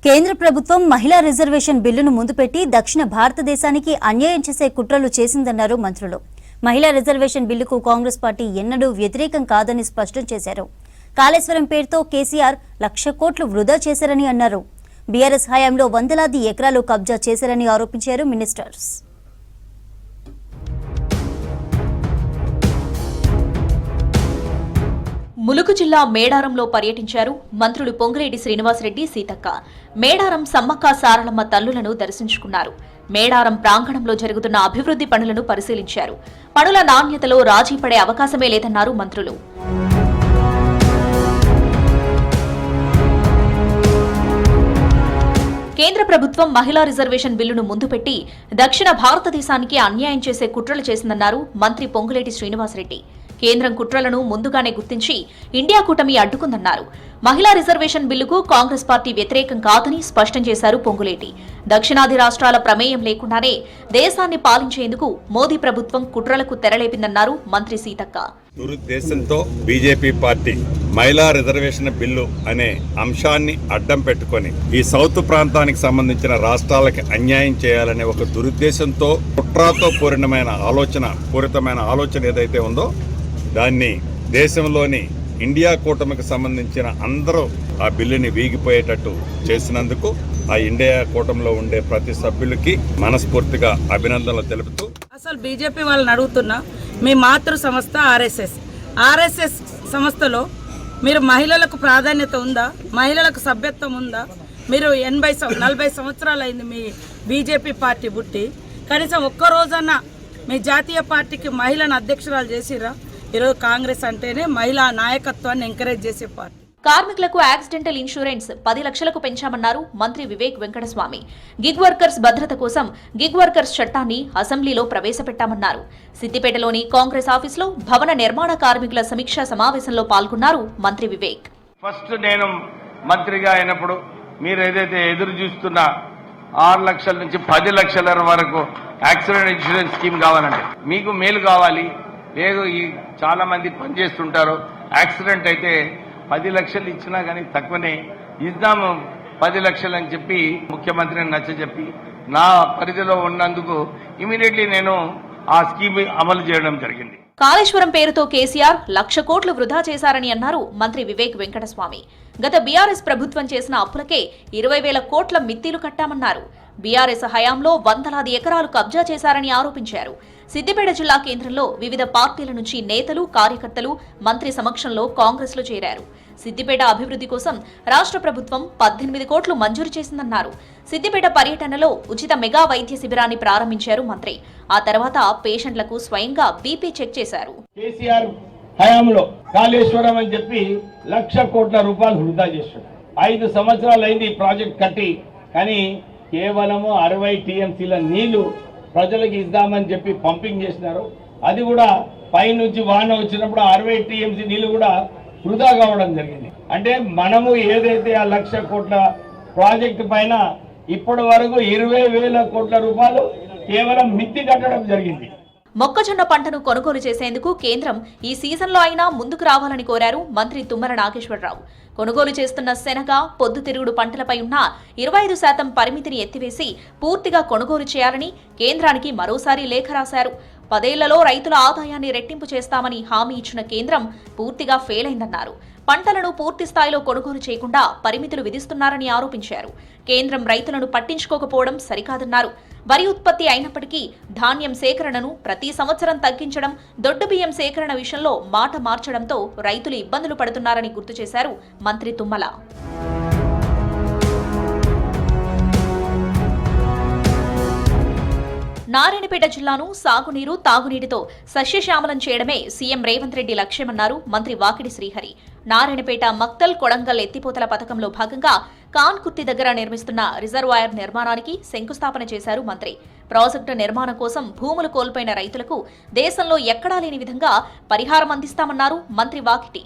కేంద్ర ప్రభుత్వం మహిళా రిజర్వేషన్ బిల్లును ముందుపెట్టి దక్షిణ భారతదేశానికి అన్యాయం చేసే కుట్రలు చేసిందన్నారు మంత్రులు. మహిళా రిజర్వేషన్ బిల్లుకు కాంగ్రెస్ పార్టీ ఎన్నడూ వ్యతిరేకం కాదని స్పష్టం చేశారు. కాళేశ్వరం పేరుతో కేసీఆర్ 1,00,000 కోట్లు వృధా చేశారని అన్నారు. బీఆర్ఎస్ హయాంలో వందలాది ఎకరాలు కబ్జా చేశారని ఆరోపించారు మినిస్టర్స్. ములుగు జిల్లా మేడారంలో పర్యటించారు మంత్రులు పొంగిరెడ్డి శ్రీనివాసరెడ్డి, సీతక్క. మేడారం సమ్మక్క సారలమ్మ తల్లులను దర్శించుకున్నారు. మేడారం ప్రాంగణంలో జరుగుతున్న అభివృద్ధి పనులను పరిశీలించారు. పనుల నాణ్యతలో రాజీ పడే అవకాశమే లేదన్నారు మంత్రులు. కేంద్ర ప్రభుత్వం మహిళా రిజర్వేషన్ బిల్లును ముందుపెట్టి దక్షిణ భారతదేశానికి అన్యాయం చేసే కుట్రలు చేసిందన్నారు మంత్రి పొంగులేటి శ్రీనివాసరెడ్డి. కేంద్రం కుట్రలను ముందుగానే గుర్తించి ఇండియా కూటమి అడ్డుకుందన్నారు. మహిళా రిజర్వేషన్ బిల్లుకు కాంగ్రెస్ పార్టీ వ్యతిరేకం కాదని స్పష్టం చేశారు పొంగులేటి. దక్షిణాది రాష్ట్రాల ప్రమేయం లేకుండానే దేశాన్ని పాలించేందుకు మోదీ ప్రభుత్వం కుట్రలకు తెరలేపిందన్నారు మంత్రి సీతక్క. దురుద్దేశంతో బీజేపీ పార్టీ మహిళా రిజర్వేషన్ బిల్లు అనే అంశాన్ని అడ్డం పెట్టుకొని ఈ సౌత్ ప్రాంతానికి సంబంధించిన రాష్ట్రాలకి అన్యాయం చేయాలనే ఒక దురుద్దేశంతో కుట్రతో పూరితమైన ఆలోచన ఏదైతే ఉందో దాన్ని దేశంలోని ఇండియా కూటమికి సంబంధించిన అందరూ ఆ బిల్లుని వీగిపోయేటట్టు చేసినందుకు ఆ ఇండియా కూటమిలో ఉండే ప్రతి సభ్యులకి మనస్ఫూర్తిగా అభినందనలు తెలుపుతూ, అసలు బీజేపీ వాళ్ళని అడుగుతున్నా, మీ మాతృ సంస్థ ఆర్ఎస్ఎస్ సంస్థలో మీరు మహిళలకు ప్రాధాన్యత ఉందా? మహిళలకు సభ్యత్వం ఉందా? మీరు 40 సంవత్సరాలు అయింది మీ బీజేపీ పార్టీ పుట్టి. కనీసం ఒక్కరోజన్నా మీ జాతీయ పార్టీకి మహిళను అధ్యక్షురాలు చేసిరా? ఈరోజు కాంగ్రెస్ అంటేనే మహిళా నాయకత్వాన్ని ఎంకరేజ్ చేసే పార్టీ. కార్మికులకు యాక్సిడెంటల్ ఇన్సూరెన్స్ 10 లక్షలకు పెంచామన్నారు మంత్రి వివేక్ వెంకటస్వామి. గిగ్ వర్కర్స్ భద్రత కోసం గిగ్ వర్కర్స్ చట్టాన్ని అసెంబ్లీలో ప్రవేశపెట్టామన్నారు. సిద్దిపేటలోని కాంగ్రెస్ ఆఫీసులో భవన నిర్మాణ కార్మికుల సమీక్షా సమావేశంలో పాల్గొన్నారు మంత్రి వివేక్. ఫస్ట్ నేను మంత్రిగా అయినప్పుడు మీరు ఏదైతే ఎదురు చూస్తున్న 6 లక్షల నుంచి 10 లక్షల వరకు యాక్సిడెంట్ ఇన్సూరెన్స్ స్కీమ్ కావాలంటే మీకు మేలు కావాలి. లేదు, ఈ చాలా మంది పనిచేస్తుంటారు, యాక్సిడెంట్ అయితే 10 లక్షలు ఇచ్చినా కానీ తక్కువనే ఇద్దాము 10 లక్షలు అని చెప్పి ముఖ్యమంత్రిని నచ్చజెప్పి నా పరిధిలో ఉన్నందుకు ఇమీడియట్లీ నేను ఆ స్కీమ్ అమలు చేయడం జరిగింది. కాళేశ్వరం పేరుతో కేసీఆర్ 1,00,000 కోట్లు వృధా చేశారని అన్నారు మంత్రి వివేక్ వెంకటస్వామి. గత బీఆర్ఎస్ ప్రభుత్వం చేసిన అప్పులకే 20,000 కోట్ల మిత్తిలు కట్టామన్నారు. బీఆర్ఎస్ హయాంలో వందలాది ఎకరాలు కబ్జా చేశారని ఆరోపించారు. సిద్దిపేట జిల్లా కేంద్రంలో వివిధ పార్టీల నుంచి నేతలు, కార్యకర్తలు మంత్రి సమక్షంలో కాంగ్రెస్ లో చేరారు. సిద్దిపేట అభివృద్ధి కోసం రాష్ట్ర ప్రభుత్వం 18 కోట్లు మంజూరు చేసిందన్నారు. సిద్దిపేట పర్యటనలో ఉచిత మెగా వైద్య శిబిరాన్ని ప్రారంభించారు మంత్రి. ఆ తర్వాత పేషెంట్లకు స్వయంగా బీపీ చెక్ చేశారు. కేసీఆర్ హయాంలో కాళేశ్వరం అని చెప్పి 1,00,000 కోట్ల రూపాయలు వృధా చేశాడు. 5 సంవత్సరాలు అయింది ఈ ప్రాజెక్ట్ కట్టి, కానీ కేవలము 60 టీఎంసీల నీళ్లు ప్రజలకు ఇద్దామని చెప్పి పంపింగ్ చేసినారు. అది కూడా పైనుంచి వాన వచ్చినప్పుడు 60 టీఎంసీ నీళ్లు కూడా వృధా కావడం జరిగింది. అంటే మనము ఏదైతే ఆ 1,00,000 కోట్ల ప్రాజెక్టు పైన ఇప్పటి వరకు 20,000 కోట్ల రూపాయలు కేవలం మిత్తి కట్టడం జరిగింది. మొక్కజొన్న పంటను కొనుగోలు చేసేందుకు కేంద్రం ఈ సీజన్లో అయినా ముందుకు రావాలని కోరారు మంత్రి తుమ్మల నాగేశ్వరరావు. కొనుగోలు చేస్తున్న శనగ, పొద్దుతిరుగుడు పంటలపై ఉన్న 25% పరిమితిని ఎత్తివేసి పూర్తిగా కొనుగోలు చేయాలని కేంద్రానికి మరోసారి లేఖ రాశారు. 10 ఏళ్లలో రైతుల ఆదాయాన్ని రెట్టింపు చేస్తామని హామీ ఇచ్చిన కేంద్రం పూర్తిగా ఫెయిల్ అయిందన్నారు. పంటలను పూర్తి స్థాయిలో కొనుగోలు చేయకుండా పరిమితులు విధిస్తున్నారని ఆరోపించారు. కేంద్రం రైతులను పట్టించుకోకపోవడం సరికాదన్నారు. వరి ఉత్పత్తి అయినప్పటికీ ధాన్యం సేకరణను ప్రతి సంవత్సరం తగ్గించడం, దొడ్డు బియ్యం సేకరణ విషయంలో మాట మార్చడంతో రైతులు ఇబ్బందులు పడుతున్నారని గుర్తు చేశారు మంత్రి తుమ్మల. నారాయణపేట జిల్లాను సాగునీరు, తాగునీటితో సస్యశ్యామలం చేయడమే సీఎం రేవంత్ రెడ్డి లక్ష్యమన్నారు మంత్రి వాకిడి శ్రీహరి. నారాయణపేట మక్తల్, కొడంగల్ ఎత్తిపోతల పథకంలో భాగంగా కాన్కుర్తి దగ్గర నిర్మిస్తున్న రిజర్వాయర్ నిర్మాణానికి శంకుస్థాపన చేశారు మంత్రి. ప్రాజెక్టు నిర్మాణం కోసం భూములు కోల్పోయిన రైతులకు దేశంలో ఎక్కడా లేని విధంగా పరిహారం అందిస్తామన్నారు మంత్రి వాకిటి.